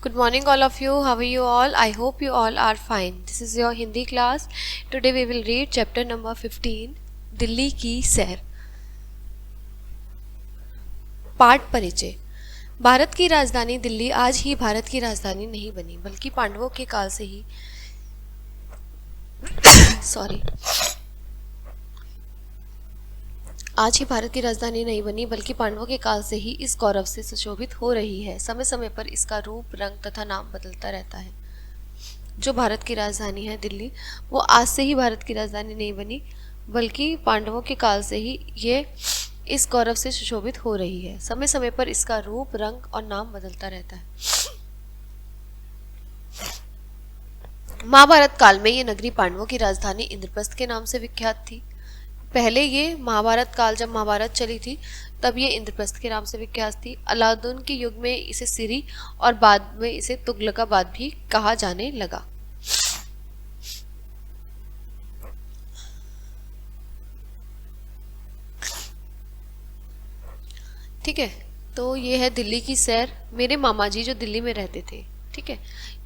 Good morning, all of you. How are you all? I hope you all are fine. This is your Hindi class. Today we will read chapter number 15, Delhi की सैर। पाठ परिचय। भारत की राजधानी दिल्ली आज ही भारत की राजधानी नहीं बनी, बल्कि पांडवों के काल से ही आज ही भारत की राजधानी नहीं बनी, बल्कि पांडवों के काल से ही इस गौरव से सुशोभित हो रही है। समय समय पर इसका रूप, रंग तथा नाम बदलता रहता है। जो भारत की राजधानी है दिल्ली, वो आज से ही भारत की राजधानी नहीं बनी, बल्कि पांडवों के काल से ही ये इस गौरव से सुशोभित हो रही है। समय समय पर इसका रूप, रंग और नाम बदलता रहता है। महाभारत काल में ये नगरी पांडवों की राजधानी इंद्रप्रस्थ के नाम से विख्यात थी। पहले ये महाभारत काल, जब महाभारत चली थी, तब ये इंद्रप्रस्थ के नाम से विख्यात थी। अलाउद्दीन के युग में इसे सिरी और बाद में इसे तुगलकाबाद भी कहा जाने लगा। ठीक है, तो ये है दिल्ली की सैर। मेरे मामा जी जो दिल्ली में रहते थे, ठीक है,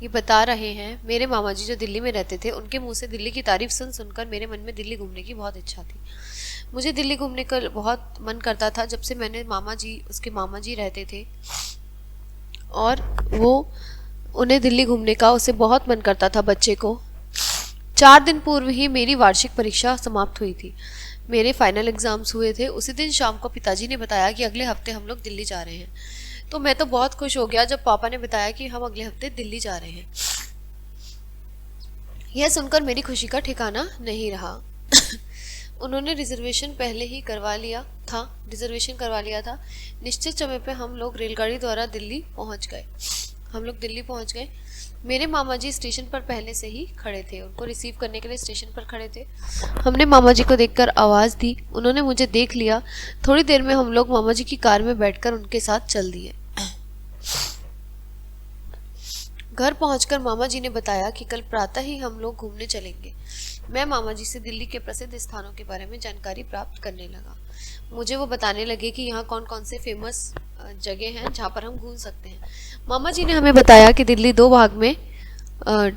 ये बता रहे हैं, मेरे मामा जी जो दिल्ली में रहते थे, उनके मुंह से दिल्ली की तारीफ सुनकर मेरे मन में दिल्ली घूमने की बहुत इच्छा थी। मुझे दिल्ली घूमने का बहुत मन करता था। जब से मैंने उसके मामा जी रहते थे और उन्हें दिल्ली घूमने का उसे बहुत मन करता था। बच्चे को 4 दिन पूर्व ही मेरी वार्षिक परीक्षा समाप्त हुई थी। मेरे फाइनल एग्जाम्स हुए थे। उसी दिन शाम को पिताजी ने बताया कि अगले हफ्ते हम लोग दिल्ली जा रहे हैं। तो मैं तो बहुत खुश हो गया जब पापा ने बताया कि हम अगले हफ्ते दिल्ली जा रहे हैं। यह सुनकर मेरी खुशी का ठिकाना नहीं रहा। उन्होंने रिजर्वेशन करवा लिया था। निश्चित समय पे हम लोग रेलगाड़ी द्वारा दिल्ली पहुंच गए। मेरे मामा जी स्टेशन पर पहले से ही खड़े थे। उनको रिसीव करने के लिए स्टेशन पर खड़े थे। हमने मामा जी को देखकर आवाज़ दी। उन्होंने मुझे देख लिया। थोड़ी देर में हम लोग मामा जी की कार में बैठकर उनके साथ चल दिए। घर पहुंचकर मामा जी ने बताया कि कल प्रातः ही हम लोग घूमने चलेंगे। मैं मामा जी से दिल्ली के प्रसिद्ध स्थानों के बारे में जानकारी प्राप्त करने लगा। मुझे वो बताने लगे कि यहाँ कौन कौन से फेमस जगह हैं जहाँ पर हम घूम सकते हैं। मामा जी ने हमें बताया कि दिल्ली 2 भाग में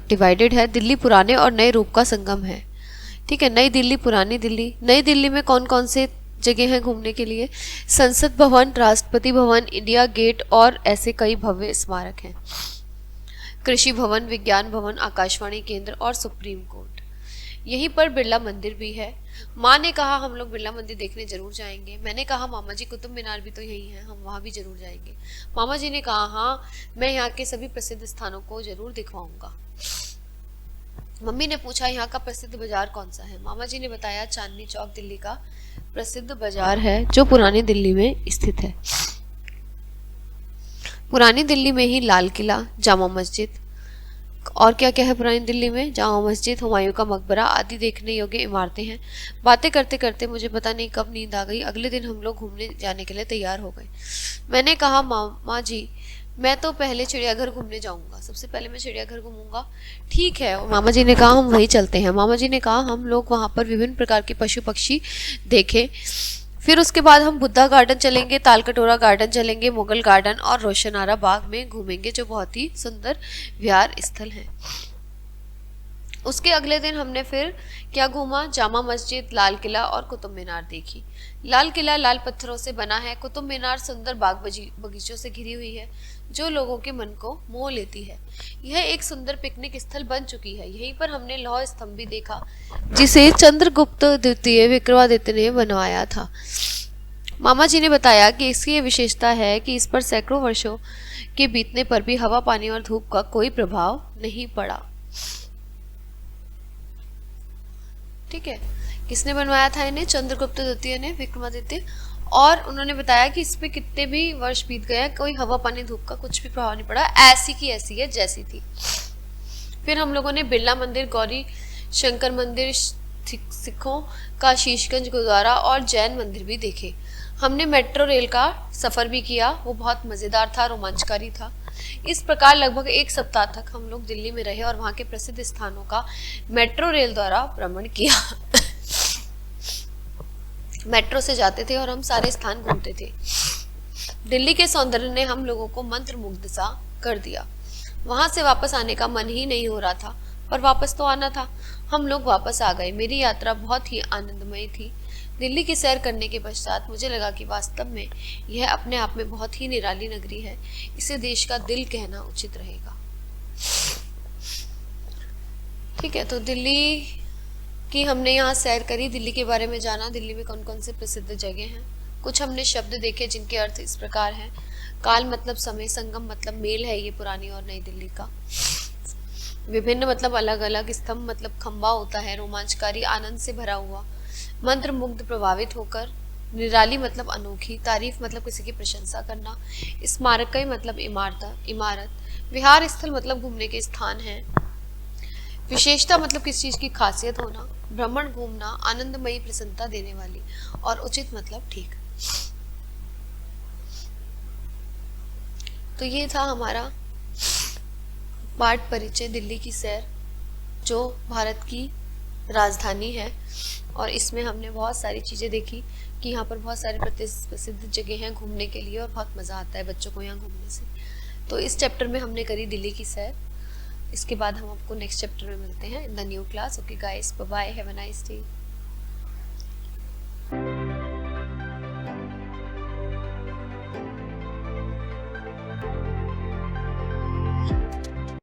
डिवाइडेड है। दिल्ली पुराने और नए रूप का संगम है। ठीक है, नई दिल्ली, पुरानी दिल्ली। नई दिल्ली में कौन कौन से जगह हैं घूमने के लिए? संसद भवन, राष्ट्रपति भवन, इंडिया गेट और ऐसे कई भव्य स्मारक हैं। कृषि भवन, विज्ञान भवन, आकाशवाणी केंद्र और सुप्रीम कोर्ट। यहीं पर बिरला मंदिर भी है। माँ ने कहा हम लोग बिरला मंदिर देखने जरूर जाएंगे। मैंने कहा मामा जी, कुतुब मीनार भी तो यही है, हम वहाँ भी जरूर जाएंगे। मामा जी ने कहा हाँ, मैं यहाँ के सभी प्रसिद्ध स्थानों को जरूर दिखवाऊंगा। मम्मी ने पूछा यहाँ का प्रसिद्ध बाजार कौन सा है? मामा जी ने बताया चांदनी चौक दिल्ली का प्रसिद्ध बाजार है, जो पुरानी दिल्ली में स्थित है। पुरानी दिल्ली में ही लाल किला, जामा मस्जिद और क्या क्या है पुरानी दिल्ली में? जामा मस्जिद, हुमायूं का मकबरा आदि देखने योग्य इमारतें हैं। बातें करते करते मुझे पता नहीं कब नींद आ गई। अगले दिन हम लोग घूमने जाने के लिए तैयार हो गए। मैंने कहा मामा जी, मैं तो पहले चिड़ियाघर घूमने जाऊंगा, सबसे पहले मैं चिड़ियाघर घूमूंगा। ठीक है, और मामा जी ने कहा हम वहीं चलते हैं। मामा जी ने कहा हम लोग वहाँ पर विभिन्न प्रकार के पशु पक्षी देखें। फिर उसके बाद हम बुद्धा गार्डन चलेंगे, तालकटोरा गार्डन चलेंगे, मुगल गार्डन और रोशनारा बाग में घूमेंगे, जो बहुत ही सुंदर विहार स्थल है। उसके अगले दिन हमने फिर क्या घूमा? जामा मस्जिद, लाल किला और कुतुब मीनार देखी। लाल किला लाल पत्थरों से बना है। कुतुब मीनार सुंदर बाग बगीचों से घिरी हुई है, जो लोगों के मन को मोह लेती है। यह एक सुंदर पिकनिक स्थल बन चुकी है। यहीं पर हमने लौह स्तंभ भी देखा, जिसे चंद्रगुप्त द्वितीय विक्रमादित्य ने बनवाया था। मामा जी ने बताया कि इसकी यह विशेषता है कि इस पर सैकड़ों वर्षों के बीतने पर भी हवा, पानी और धूप का कोई प्रभाव नहीं पड़ा। ठीक है, किसने बनवाया था इन्हें? चंद्रगुप्त द्वितीय ने, विक्रमादित्य। और उन्होंने बताया कि इस पे कितने भी वर्ष बीत गए, कोई हवा, पानी, धूप का कुछ भी प्रभाव नहीं पड़ा, ऐसी की ऐसी है जैसी थी। फिर हम लोगों ने बिरला मंदिर, गौरी शंकर मंदिर, सिखों का शीशगंज गुरुद्वारा और जैन मंदिर भी देखे। हमने मेट्रो रेल का सफर भी किया, वो बहुत मजेदार था, रोमांचकारी था। इस प्रकार लगभग 1 सप्ताह तक हम लोग दिल्ली में रहे और वहाँ के प्रसिद्ध स्थानों का मेट्रो रेल द्वारा भ्रमण किया। मेट्रो से जाते थे और हम सारे स्थान घूमते थे। दिल्ली के सौंदर्य ने हम लोगों को मंत्रमुग्ध सा कर दिया। वहां से वापस आने का मन ही नहीं हो रहा था, पर वापस तो आना था। हम लोग वापस आ गए। मेरी यात्रा बहुत ही आनंदमय थी। दिल्ली की सैर करने के पश्चात मुझे लगा कि वास्तव में यह अपने आप में बहुत ही निराली नगरी है। इसे देश का दिल कहना उचित रहेगा। ठीक है, तो दिल्ली की हमने यहाँ सैर करी, दिल्ली के बारे में जाना, दिल्ली में कौन कौन से प्रसिद्ध जगह हैं। कुछ हमने शब्द देखे जिनके अर्थ इस प्रकार हैं। काल मतलब समय, संगम मतलब मेल है ये पुरानी और नई दिल्ली का। विभिन्न मतलब अलग अलग, स्तंभ मतलब खंबा होता है, रोमांचकारी, आनंद से भरा हुआ, मंत्र मुग्ध, प्रभावित होकर। निराली मतलब अनोखी, तारीफ मतलब किसी की प्रशंसा करना, स्मारकई मतलब इमारत, विहार स्थल मतलब घूमने के स्थान है, विशेषता मतलब किसी चीज की खासियत होना, भ्रमण घूमना, आनंदमयी, प्रसन्नता देने वाली, और उचित मतलब ठीक। तो ये था हमारा पाठ परिचय दिल्ली की सैर, जो भारत की राजधानी है। और इसमें हमने बहुत सारी चीज़ें देखी कि यहाँ पर बहुत सारे प्रसिद्ध जगह हैं घूमने के लिए, और बहुत मज़ा आता है बच्चों को यहाँ घूमने से। तो इस चैप्टर में हमने करी दिल्ली की सैर। इसके बाद हम आपको नेक्स्ट चैप्टर में मिलते हैं in the new class. Okay guys, bye bye, have a nice day.